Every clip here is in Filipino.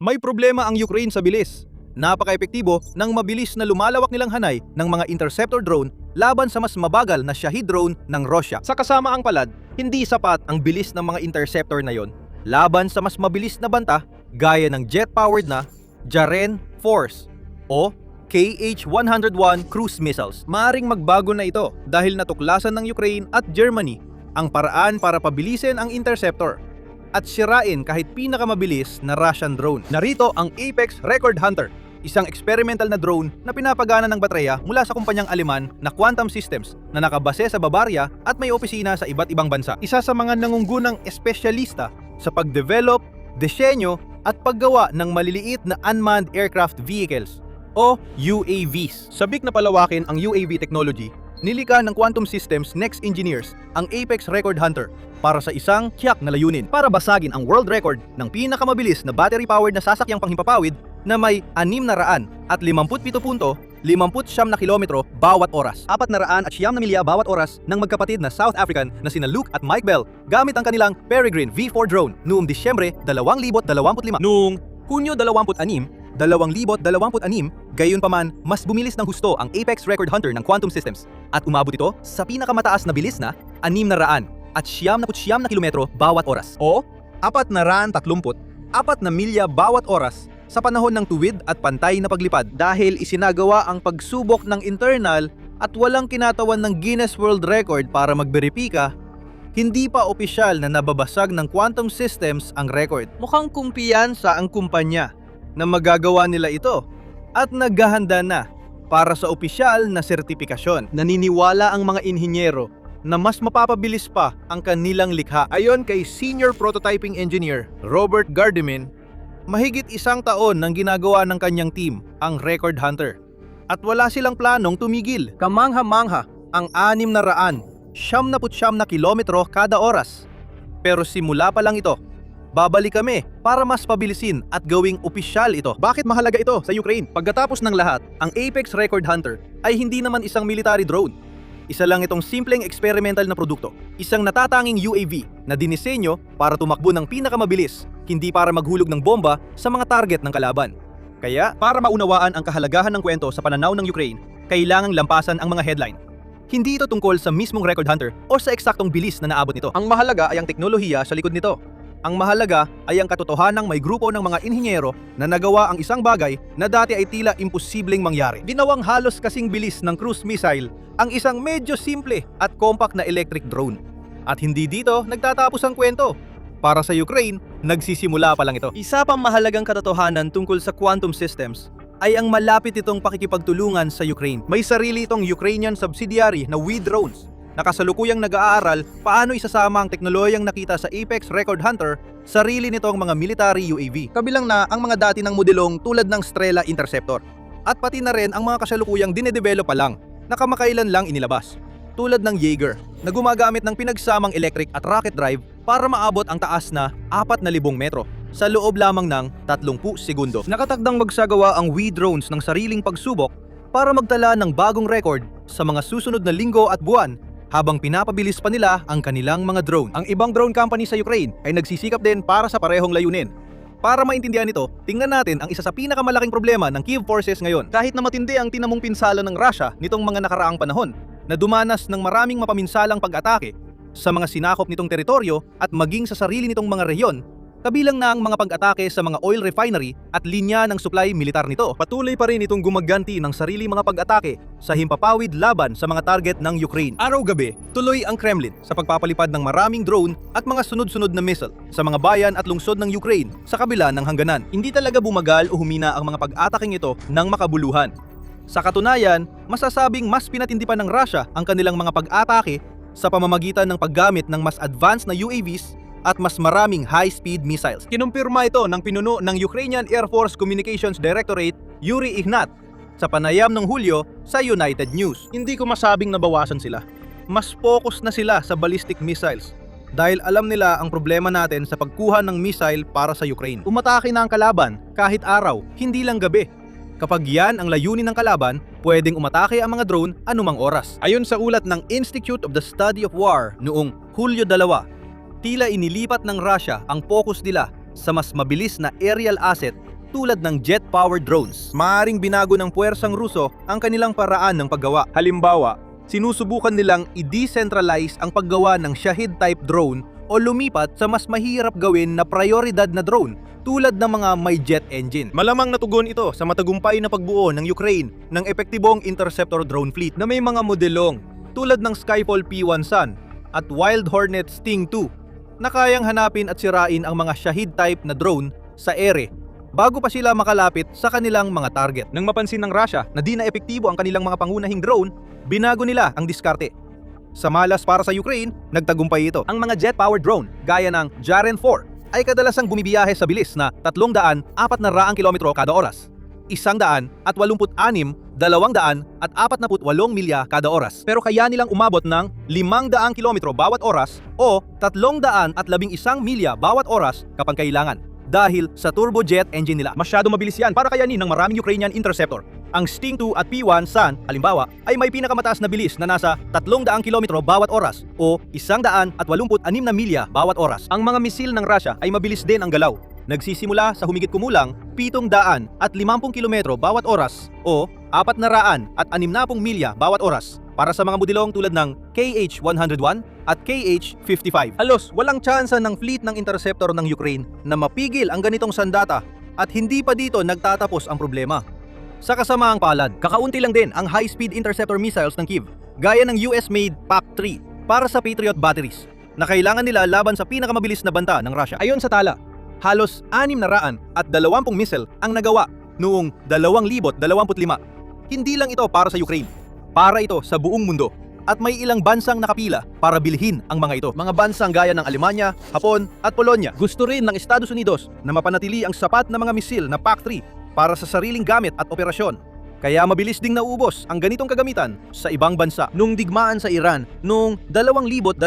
May problema ang Ukraine sa bilis. Napaka-epektibo ng mabilis na lumalawak nilang hanay ng mga interceptor drone laban sa mas mabagal na Shahed drone ng Russia. Sa kasamaang palad, hindi sapat ang bilis ng mga interceptor na yon laban sa mas mabilis na banta gaya ng jet-powered na Jaren Force o KH-101 cruise missiles. Maaring magbago na ito dahil natuklasan ng Ukraine at Germany ang paraan para pabilisin ang interceptor at sirain kahit pinakamabilis na Russian drone. Narito ang Apex Record Hunter, isang experimental na drone na pinapagana ng baterya mula sa kumpanyang Aleman na Quantum Systems na nakabase sa Bavaria at may opisina sa iba't ibang bansa. Isa sa mga nangunggunang espesyalista sa pagdevelop, disenyo at paggawa ng maliliit na unmanned aircraft vehicles o UAVs. Sabik na palawakin ang UAV technology, nilikha ng Quantum Systems Next Engineers ang Apex Record Hunter para sa isang tiyak na layunin para basagin ang world record ng pinakamabilis na battery-powered na sasakyang panghimpapawid na may 657.59 na kilometro bawat oras. 409 milya bawat oras ng magkapatid na South African na sina Luke at Mike Bell gamit ang kanilang Peregrine V4 drone noong Disyembre 2025. Noong Hunyo 2026, gayunpaman mas bumilis ng husto ang Apex Record Hunter ng Quantum Systems at umabot ito sa pinakamataas na bilis na 600 na kilometro bawat oras o 434 na milya bawat oras sa panahon ng tuwid at pantay na paglipad dahil isinagawa ang pagsubok ng internal at walang kinatawan ng Guinness World Record para magberipika. Hindi pa opisyal na nababasag ng Quantum Systems ang record. Mukhang kumpiyansa ang kumpanya na magagawa nila ito at naghahanda na para sa opisyal na sertipikasyon. Naniniwala ang mga inhinyero na mas mapapabilis pa ang kanilang likha. Ayon kay Senior Prototyping Engineer Robert Gardemin, mahigit 1 taon nang ginagawa ng kanyang team ang Record Hunter at wala silang planong tumigil. Kamangha-mangha ang 679 na kilometro kada oras. Pero simula pa lang ito. Babalik kami para mas pabilisin at gawing opisyal ito. Bakit mahalaga ito sa Ukraine? Pagkatapos ng lahat, ang Apex Record Hunter ay hindi naman isang military drone. Isa lang itong simpleng experimental na produkto. Isang natatanging UAV na dinisenyo para tumakbo ng pinakamabilis, hindi para maghulog ng bomba sa mga target ng kalaban. Kaya, para maunawaan ang kahalagahan ng kwento sa pananaw ng Ukraine, kailangang lampasan ang mga headline. Hindi ito tungkol sa mismong Record Hunter o sa eksaktong bilis na naabot nito. Ang mahalaga ay ang teknolohiya sa likod nito. Ang mahalaga ay ang katotohanang may grupo ng mga inhinyero na nagawa ang isang bagay na dati ay tila imposibleng mangyari. Ginawang halos kasing bilis ng cruise missile ang isang medyo simple at compact na electric drone. At hindi dito nagtatapos ang kwento. Para sa Ukraine, nagsisimula pa lang ito. Isa pang mahalagang katotohanan tungkol sa Quantum Systems ay ang malapit itong pakikipagtulungan sa Ukraine. May sarili itong Ukrainian subsidiary na We Drones na kasalukuyang nag-aaral paano isasama ang teknolohiyang nakita sa Apex Record Hunter sarili nitong mga military UAV. Kabilang na ang mga dati ng modelong tulad ng Strela Interceptor. At pati na rin ang mga kasalukuyang dinedevelop pa lang na kamakailan lang inilabas. Tulad ng Jaeger na gumagamit ng pinagsamang electric at rocket drive para maabot ang taas na 4,000 metro sa loob lamang ng 30 segundo. Nakatakdang magsagawa ang We Drones ng sariling pagsubok para magtala ng bagong record sa mga susunod na linggo at buwan habang pinapabilis pa nila ang kanilang mga drone. Ang ibang drone company sa Ukraine ay nagsisikap din para sa parehong layunin. Para maintindihan ito, tingnan natin ang isa sa pinakamalaking problema ng Kyiv Forces ngayon. Kahit na matindi ang tinamong pinsala ng Russia nitong mga nakaraang panahon, na dumanas ng maraming mapaminsalang pag-atake sa mga sinakop nitong teritoryo at maging sa sarili nitong mga rehiyon, kabilang na ang mga pag-atake sa mga oil refinery at linya ng supply militar nito. Patuloy pa rin itong gumaganti ng sarili mga pag-atake sa himpapawid laban sa mga target ng Ukraine. Araw-gabi, tuloy ang Kremlin sa pagpapalipad ng maraming drone at mga sunod-sunod na missile sa mga bayan at lungsod ng Ukraine sa kabila ng hangganan. Hindi talaga bumagal o humina ang mga pag-ataking ito ng makabuluhan. Sa katunayan, masasabing mas pinatindi pa ng Russia ang kanilang mga pag-atake sa pamamagitan ng paggamit ng mas advanced na UAVs at mas maraming high-speed missiles. Kinumpirma ito ng pinuno ng Ukrainian Air Force Communications Directorate, Yuri Ignat, sa panayam ng Hulyo sa United News. Hindi ko masabing nabawasan sila. Mas focus na sila sa ballistic missiles dahil alam nila ang problema natin sa pagkuha ng missile para sa Ukraine. Umatake na ang kalaban kahit araw, hindi lang gabi. Kapag yan ang layunin ng kalaban, pwedeng umatake ang mga drone anumang oras. Ayon sa ulat ng Institute of the Study of War noong Hulyo 2, tila inilipat ng Russia ang focus nila sa mas mabilis na aerial asset tulad ng jet-powered drones. Maaring binago ng puwersang Ruso ang kanilang paraan ng paggawa. Halimbawa, sinusubukan nilang i-decentralize ang paggawa ng Shahid-type drone o lumipat sa mas mahirap gawin na prioridad na drone tulad ng mga may jet engine. Malamang natugon ito sa matagumpay na pagbuo ng Ukraine ng epektibong interceptor drone fleet na may mga modelong tulad ng Skyfall P1 Sun at Wild Hornet Sting 2 na kayang hanapin at sirain ang mga Shahid-type na drone sa ere bago pa sila makalapit sa kanilang mga target. Nang mapansin ng Russia na di na epektibo ang kanilang mga pangunahing drone, binago nila ang diskarte. Sa malas para sa Ukraine, nagtagumpay ito. Ang mga jet-powered drone, gaya ng Jaren 4, ay kadalasang bumibiyahe sa bilis na 300-400 kilometro kada oras, 186, 248 milya kada oras. Pero kaya nilang umabot ng 500 kilometro bawat oras o 311 milya bawat oras kapag kailangan. Dahil sa turbojet engine nila. Masyado mabilis yan para kayanin ng maraming Ukrainian interceptor. Ang Sting 2 at P1 Sun, halimbawa, ay may pinakamataas na bilis na nasa 300 kilometro bawat oras o 186 na milya bawat oras. Ang mga misil ng Russia ay mabilis din ang galaw. Nagsisimula sa humigit kumulang 750 kilometro bawat oras o 460 milya bawat oras para sa mga modelong tulad ng KH-101 at KH-55. Halos walang tsansa ng fleet ng interceptor ng Ukraine na mapigil ang ganitong sandata at hindi pa dito nagtatapos ang problema. Sa kasamaang palad, kakaunti lang din ang high-speed interceptor missiles ng Kyiv, gaya ng US-made PAC-3 para sa Patriot batteries na kailangan nila laban sa pinakamabilis na banta ng Russia. Ayon sa tala, halos 620 missile ang nagawa noong 2025. Hindi lang ito para sa Ukraine, para ito sa buong mundo. At may ilang bansang nakapila para bilhin ang mga ito. Mga bansang gaya ng Alemanya, Hapon at Polonya. Gusto rin ng Estados Unidos na mapanatili ang sapat na mga misil na PAC-3 para sa sariling gamit at operasyon. Kaya mabilis ding naubos ang ganitong kagamitan sa ibang bansa. Nung digmaan sa Iran noong 2026,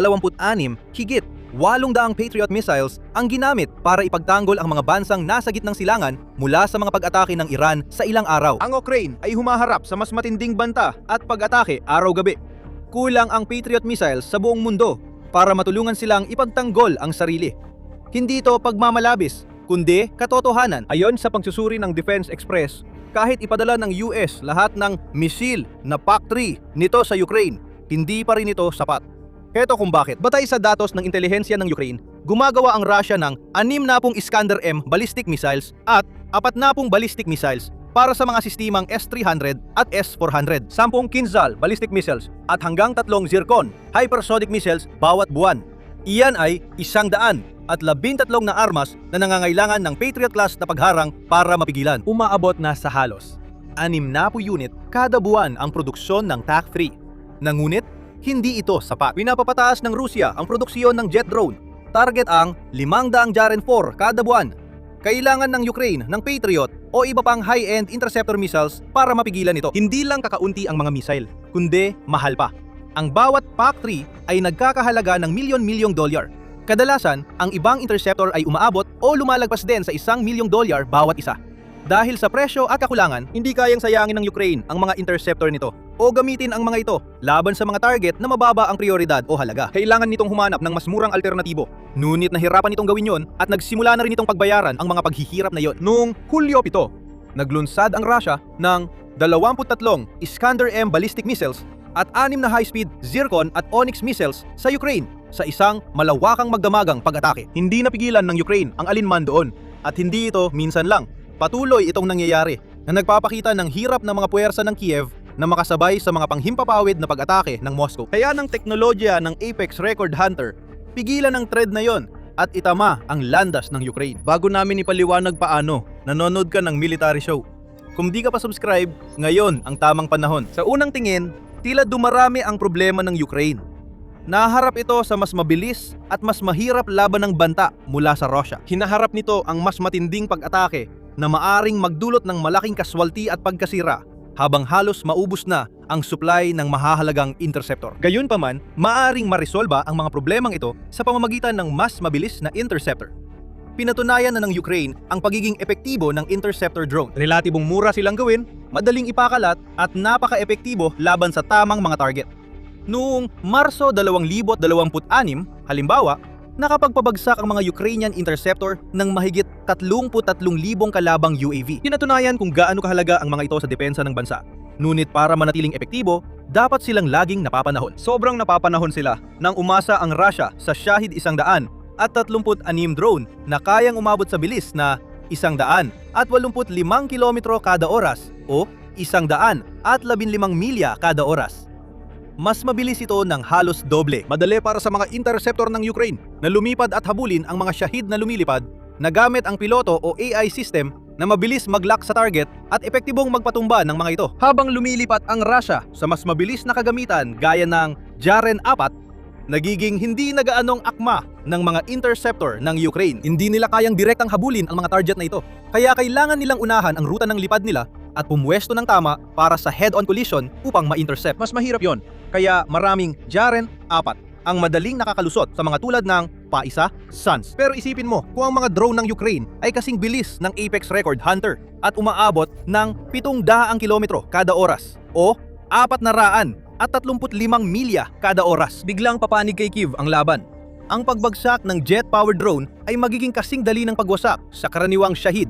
higit 800 Patriot missiles ang ginamit para ipagtanggol ang mga bansang nasa gitnang silangan mula sa mga pag-atake ng Iran sa ilang araw. Ang Ukraine ay humaharap sa mas matinding banta at pag-atake araw-gabi. Kulang ang Patriot missiles sa buong mundo para matulungan silang ipagtanggol ang sarili. Hindi ito pagmamalabis, kundi katotohanan. Ayon sa pagsusuri ng Defense Express, kahit ipadala ng US lahat ng misil na PAC-3 nito sa Ukraine, hindi pa rin ito sapat. Heto kung bakit. Batay sa datos ng intelihensya ng Ukraine, gumagawa ang Russia ng 60 Iskander-M ballistic missiles at 40 ballistic missiles para sa mga sistemang S-300 at S-400, 10 Kinzhal ballistic missiles at hanggang 3 Zircon hypersonic missiles bawat buwan. Iyan ay 113 na armas na nangangailangan ng Patriot class na pagharang para mapigilan. Umaabot na sa halos 60 unit kada buwan ang produksyon ng TAC-3. Ngunit hindi ito sapat. Pinapapataas ng Rusya ang produksyon ng jet drone. Target ang 500 Jaren 4 kada buwan. Kailangan ng Ukraine ng Patriot o iba pang high-end interceptor missiles para mapigilan ito. Hindi lang kakaunti ang mga missile, kundi mahal pa. Ang bawat PAC-3 ay nagkakahalaga ng milyon-milyong dolyar. Kadalasan, ang ibang interceptor ay umaabot o lumalagpas din sa $1 milyong bawat isa. Dahil sa presyo at kakulangan, hindi kayang sayangin ng Ukraine ang mga interceptor nito o gamitin ang mga ito laban sa mga target na mababa ang prioridad o halaga. Kailangan nitong humanap ng mas murang alternatibo. Ngunit nahirapan nitong gawin yon at nagsimula na rin itong pagbayaran ang mga paghihirap na yon. Noong Hulyo 7, naglunsad ang Russia ng 23 Iskander-M ballistic missiles at 6 na high-speed Zircon at Onyx missiles sa Ukraine sa isang malawakang magdamagang pag-atake. Hindi napigilan ng Ukraine ang alinman doon at hindi ito minsan lang. Patuloy itong nangyayari na nagpapakita ng hirap ng mga puwersa ng Kiev na makasabay sa mga panghimpapawid na pag-atake ng Moscow. Kaya ng teknolohiya ng Apex Record Hunter, pigilan ang thread na yon at itama ang landas ng Ukraine. Bago namin ipaliwanag paano, nanonood ka ng military show. Kung di ka pa subscribe, ngayon ang tamang panahon. Sa unang tingin, tila dumarami ang problema ng Ukraine. Naharap ito sa mas mabilis at mas mahirap laban ng banta mula sa Russia. Hinaharap nito ang mas matinding pag-atake na maaring magdulot ng malaking kaswalti at pagkasira habang halos maubos na ang supply ng mahahalagang interceptor. Gayunpaman, maaring maresolba ang mga problemang ito sa pamamagitan ng mas mabilis na interceptor. Pinatunayan na ng Ukraine ang pagiging epektibo ng interceptor drone. Relatibong mura silang gawin, madaling ipakalat at napaka-epektibo laban sa tamang mga target. Noong Marso 2026, halimbawa, nakapagpabagsak ang mga Ukrainian interceptor ng mahigit 33,000 kalabang UAV. Pinatunayan kung gaano kahalaga ang mga ito sa depensa ng bansa. Ngunit para manatiling epektibo, dapat silang laging napapanahon. Sobrang napapanahon sila nang umasa ang Russia sa Shahid 100 at 36 drone na kayang umabot sa bilis na 185 kilometro kada oras o 115 milya kada oras. Mas mabilis ito ng halos doble. Madali para sa mga interceptor ng Ukraine na lumipad at habulin ang mga Shahid na lumilipad na gamit ang piloto o AI system na mabilis mag-lock sa target at epektibong magpatumba ng mga ito. Habang lumilipat ang Russia sa mas mabilis na kagamitan gaya ng Jaren 4, nagiging hindi nagaanong akma ng mga interceptor ng Ukraine. Hindi nila kayang direktang habulin ang mga target na ito. Kaya kailangan nilang unahan ang ruta ng lipad nila at pumwesto ng tama para sa head-on collision upang ma-intercept. Mas mahirap yon. Kaya maraming Jaren 4 ang madaling nakakalusot sa mga tulad ng Pa-1, Suns. Pero isipin mo, kung ang mga drone ng Ukraine ay kasing bilis ng Apex Record Hunter at umaabot ng 700 kilometro kada oras o 435 milya kada oras, biglang papanig kay Kyiv ang laban. Ang pagbagsak ng jet-powered drone ay magiging kasing dali ng pagwasak sa karaniwang Shahid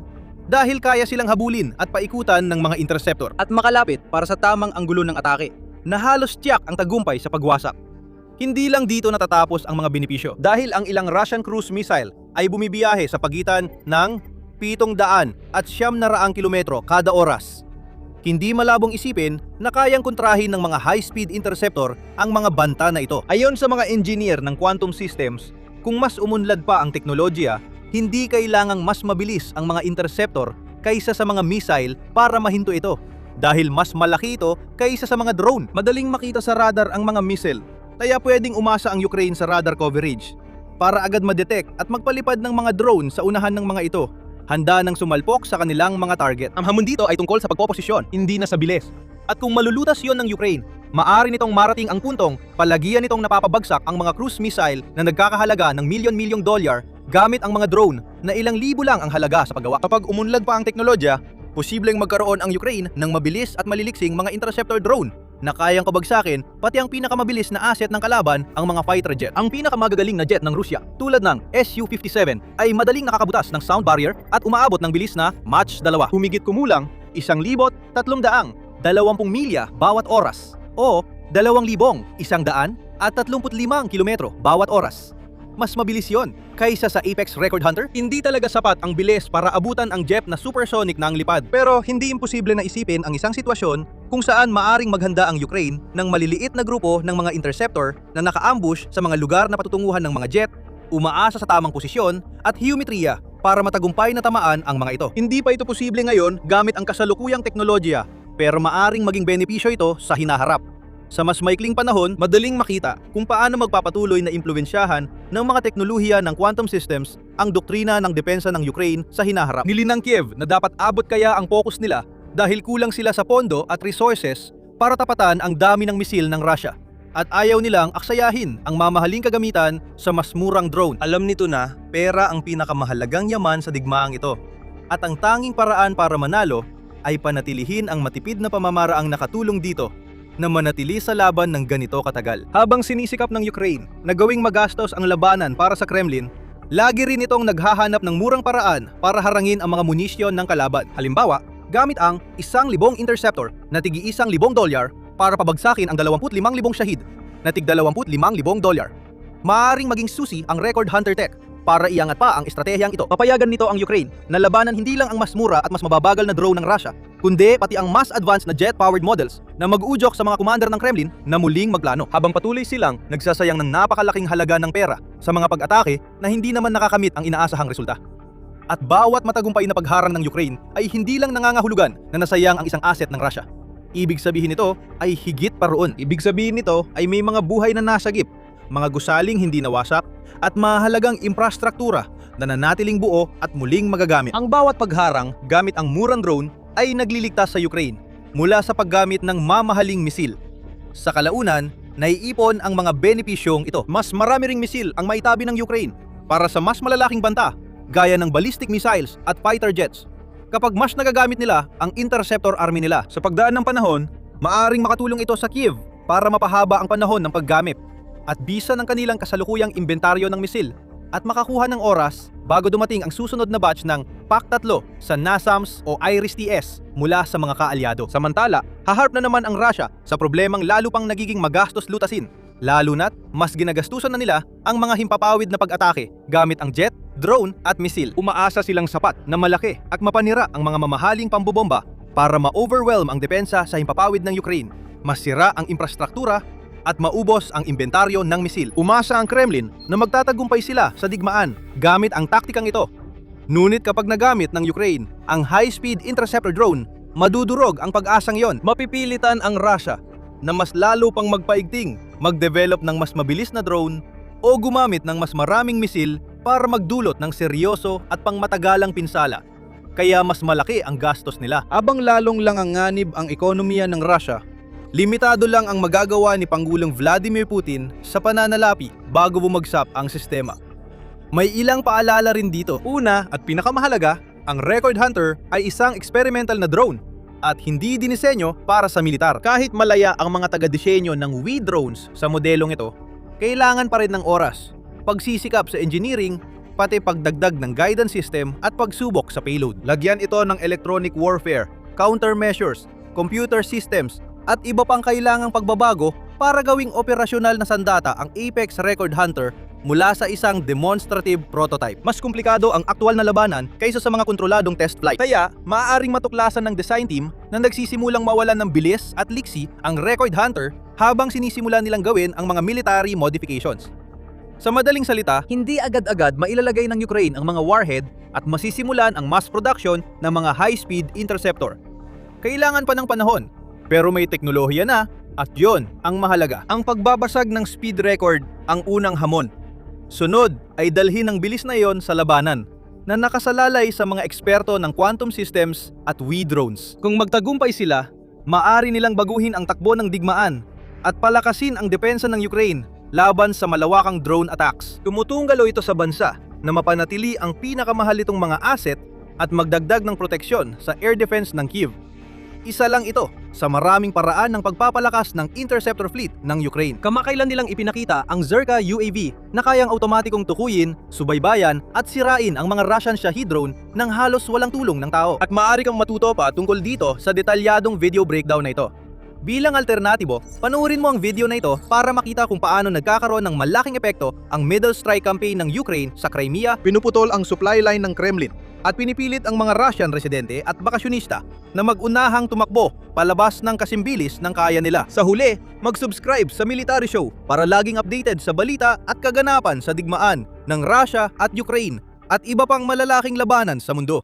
dahil kaya silang habulin at paikutan ng mga interceptor at makalapit para sa tamang anggulo ng atake na halos tiyak ang tagumpay sa pagwasak. Hindi lang dito natatapos ang mga benepisyo dahil ang ilang Russian cruise missile ay bumibiyahe sa pagitan ng 700 at 900 kilometro kada oras. Hindi malabong isipin na kayang kontrahin ng mga high-speed interceptor ang mga banta na ito. Ayon sa mga engineer ng quantum systems, kung mas umunlad pa ang teknolohiya, hindi kailangang mas mabilis ang mga interceptor kaysa sa mga missile para mahinto ito. Dahil mas malaki ito kaysa sa mga drone. Madaling makita sa radar ang mga missile, kaya pwedeng umasa ang Ukraine sa radar coverage para agad ma-detect at magpalipad ng mga drone sa unahan ng mga ito, handa nang sumalpok sa kanilang mga target. Ang hamon dito ay tungkol sa pagpoposisyon, hindi na sa bilis. At kung malulutas yon ng Ukraine, maaari nitong marating ang puntong palagian nitong napapabagsak ang mga cruise missile na nagkakahalaga ng milyon-milyong dolyar gamit ang mga drone na ilang libo lang ang halaga sa paggawa. Kapag umunlad pa ang teknolohiya, posibleng magkaroon ang Ukraine ng mabilis at maliliksing mga interceptor drone na kayang kabagsakin pati ang pinakamabilis na asset ng kalaban, ang mga fighter jet. Ang pinakamagagaling na jet ng Rusya, tulad ng Su-57, ay madaling nakakabutas ng sound barrier at umaabot ng bilis na Mach 2. Humigit kumulang 1,320 milya bawat oras o 2,135 kilometro bawat oras. Mas mabilis yon kaysa sa Apex Record Hunter. Hindi talaga sapat ang bilis para abutan ang jet na supersonic na ang lipad. Pero hindi imposible na isipin ang isang sitwasyon kung saan maaring maghanda ang Ukraine ng maliliit na grupo ng mga interceptor na naka-ambush sa mga lugar na patutunguhan ng mga jet, umaasa sa tamang posisyon at geometriya para matagumpay na tamaan ang mga ito. Hindi pa ito posible ngayon gamit ang kasalukuyang teknolohiya, pero maaring maging benepisyo ito sa hinaharap. Sa mas maikling panahon, madaling makita kung paano magpapatuloy na impluwensyahan ng mga teknolohiya ng quantum systems ang doktrina ng depensa ng Ukraine sa hinaharap. Nilinang Kiev na dapat abot kaya ang focus nila dahil kulang sila sa pondo at resources para tapatan ang dami ng misil ng Russia. At ayaw nilang aksayahin ang mamahaling kagamitan sa mas murang drone. Alam nito na pera ang pinakamahalagang yaman sa digmaang ito. At ang tanging paraan para manalo ay panatilihin ang matipid na pamamaraang nakatulong dito na manatili sa laban ng ganito katagal. Habang sinisikap ng Ukraine na gawing magastos ang labanan para sa Kremlin, lagi rin itong naghahanap ng murang paraan para harangin ang mga munisyon ng kalaban. Halimbawa, gamit ang 1,000 interceptor na tigi $1,000 para pabagsakin ang 25,000 Shahid na tig $25,000. Maaring maging susi ang Record Hunter Tech para iangat pa ang estratehiyang ito. Papayagan nito ang Ukraine na labanan hindi lang ang mas mura at mas mababagal na drone ng Russia, kundi pati ang mas advanced na jet-powered models na mag-uudyok sa mga commander ng Kremlin na muling magplano. Habang patuloy silang nagsasayang ng napakalaking halaga ng pera sa mga pag-atake na hindi naman nakakamit ang inaasahang resulta. At bawat matagumpay na pagharang ng Ukraine ay hindi lang nangangahulugan na nasayang ang isang asset ng Russia. Ibig sabihin nito ay higit pa roon. Ibig sabihin nito ay may mga buhay na nasagip, mga gusaling hindi nawasak, at mahalagang infrastruktura na nanatiling buo at muling magagamit. Ang bawat pagharang gamit ang murang drone ay nagliligtas sa Ukraine mula sa paggamit ng mamahaling misil. Sa kalaunan, naiipon ang mga benepisyong ito. Mas marami ring misil ang maitabi ng Ukraine para sa mas malalaking banta, gaya ng ballistic missiles at fighter jets. Kapag mas nagagamit nila ang interceptor army nila, sa pagdaan ng panahon, maaring makatulong ito sa Kiev para mapahaba ang panahon ng paggamit. At bisa ng kanilang kasalukuyang inventaryo ng misil, at makakuha ng oras bago dumating ang susunod na batch ng PAC-3 sa NASAMS o IRIS-T mula sa mga kaalyado. Samantala, haharap na naman ang Russia sa problemang lalo pang nagiging magastos lutasin, lalo na't mas ginagastusan na nila ang mga himpapawid na pag-atake gamit ang jet, drone at misil. Umaasa silang sapat na malaki at mapanira ang mga mamahaling pambobomba para ma-overwhelm ang depensa sa himpapawid ng Ukraine, masira ang infrastruktura at maubos ang inventaryo ng misil. Umasa ang Kremlin na magtatagumpay sila sa digmaan gamit ang taktikang ito. Ngunit kapag nagamit ng Ukraine ang high-speed interceptor drone, madudurog ang pag-asang yon. Mapipilitan ang Russia na mas lalo pang magpaigting, mag-develop ng mas mabilis na drone o gumamit ng mas maraming misil para magdulot ng seryoso at pangmatagalang pinsala. Kaya mas malaki ang gastos nila. Abang lalong lang ang nganib ang ekonomiya ng Russia, limitado lang ang magagawa ni Pangulong Vladimir Putin sa pananalapi bago bumagsak ang sistema. May ilang paalala rin dito. Una at pinakamahalaga, ang Record Hunter ay isang experimental na drone at hindi dinisenyo para sa militar. Kahit malaya ang mga taga-disenyo ng Wii drones sa modelong ito, kailangan pa rin ng oras, pagsisikap sa engineering, pati pagdagdag ng guidance system at pagsubok sa payload. Lagyan ito ng electronic warfare, countermeasures, computer systems, at iba pang kailangang pagbabago para gawing operasyonal na sandata ang Apex Record Hunter mula sa isang demonstrative prototype. Mas komplikado ang aktual na labanan kaysa sa mga kontroladong test flight. Kaya, maaaring matuklasan ng design team na nagsisimulang mawalan ng bilis at liksi ang Record Hunter habang sinisimula nilang gawin ang mga military modifications. Sa madaling salita, hindi agad-agad mailalagay ng Ukraine ang mga warhead at masisimulan ang mass production ng mga high-speed interceptor. Kailangan pa ng panahon, pero may teknolohiya na at yon ang mahalaga. Ang pagbabasag ng speed record ang unang hamon. Sunod ay dalhin ang bilis na iyon sa labanan na nakasalalay sa mga eksperto ng quantum systems at Wii drones. Kung magtagumpay sila, maaari nilang baguhin ang takbo ng digmaan at palakasin ang depensa ng Ukraine laban sa malawakang drone attacks. Tumutunggalo ito sa bansa na mapanatili ang pinakamahal nitong mga asset at magdagdag ng proteksyon sa air defense ng Kyiv. Isa lang ito sa maraming paraan ng pagpapalakas ng interceptor fleet ng Ukraine. Kamakailan nilang ipinakita ang Zerka UAV na kayang automatikong tukuyin, subaybayan at sirain ang mga Russian Shahed drone nang halos walang tulong ng tao. At maaari kang matuto pa tungkol dito sa detalyadong video breakdown na ito. Bilang alternatibo, panoorin mo ang video na ito para makita kung paano nagkakaroon ng malaking epekto ang middle strike campaign ng Ukraine sa Crimea. Pinuputol ang supply line ng Kremlin at pinipilit ang mga Russian residente at bakasyonista na mag-unahang tumakbo palabas ng kasimbilis ng kaya nila. Sa huli, mag-subscribe sa Military Show para laging updated sa balita at kaganapan sa digmaan ng Russia at Ukraine at iba pang malalaking labanan sa mundo.